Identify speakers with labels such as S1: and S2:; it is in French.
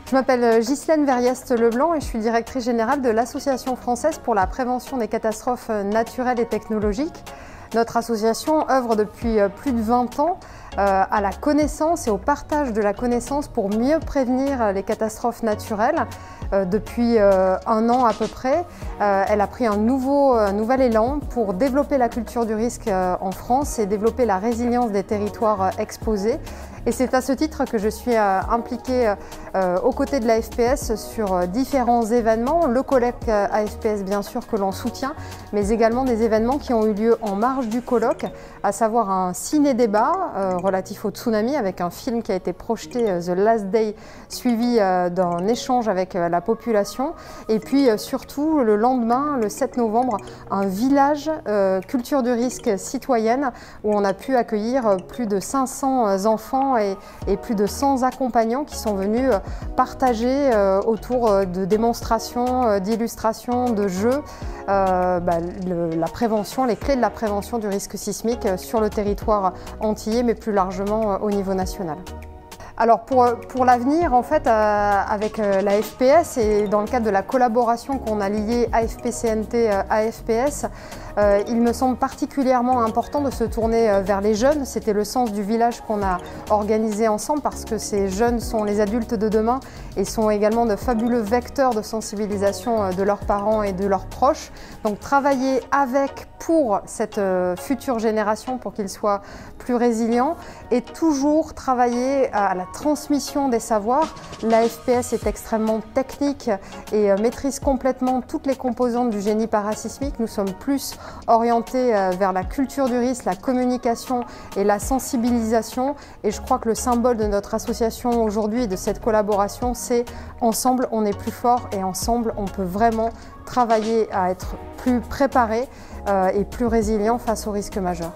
S1: Je m'appelle Ghislaine Verrieste-Leblanc et je suis directrice générale de l'Association française pour la prévention des catastrophes naturelles et technologiques. Notre association œuvre depuis plus de 20 ans à la connaissance et au partage de la connaissance pour mieux prévenir les catastrophes naturelles. Depuis 1 an à peu près, elle a pris un nouvel élan pour développer la culture du risque en France et développer la résilience des territoires exposés. Et c'est à ce titre que je suis impliquée aux côtés de la FPS sur différents événements, le colloque AFPS bien sûr que l'on soutient, mais également des événements qui ont eu lieu en marge du colloque, à savoir un ciné-débat relatif au tsunami avec un film qui a été projeté, The Last Day, suivi d'un échange avec la population. Et puis surtout le lendemain, le 7 novembre, un village culture du risque citoyenne où on a pu accueillir plus de 500 enfants et plus de 100 accompagnants qui sont venus partager autour de démonstrations, d'illustrations, de jeux, la prévention, les clés de la prévention du risque sismique sur le territoire antillais, mais plus largement au niveau national. Alors pour l'avenir, en fait, avec la FPS et dans le cadre de la collaboration qu'on a liée AFP-CNT-AFPS, il me semble particulièrement important de se tourner vers les jeunes. C'était le sens du village qu'on a organisé ensemble parce que ces jeunes sont les adultes de demain et sont également de fabuleux vecteurs de sensibilisation de leurs parents et de leurs proches. Donc travailler pour cette future génération pour qu'ils soient plus résilients et toujours travailler à la transmission des savoirs. L'AFPS est extrêmement technique et maîtrise complètement toutes les composantes du génie parasismique. Nous sommes plus orientés vers la culture du risque, la communication et la sensibilisation. Et je crois que le symbole de notre association aujourd'hui et de cette collaboration, c'est ensemble on est plus fort et ensemble on peut vraiment travailler à être plus préparé et plus résilient face aux risques majeurs.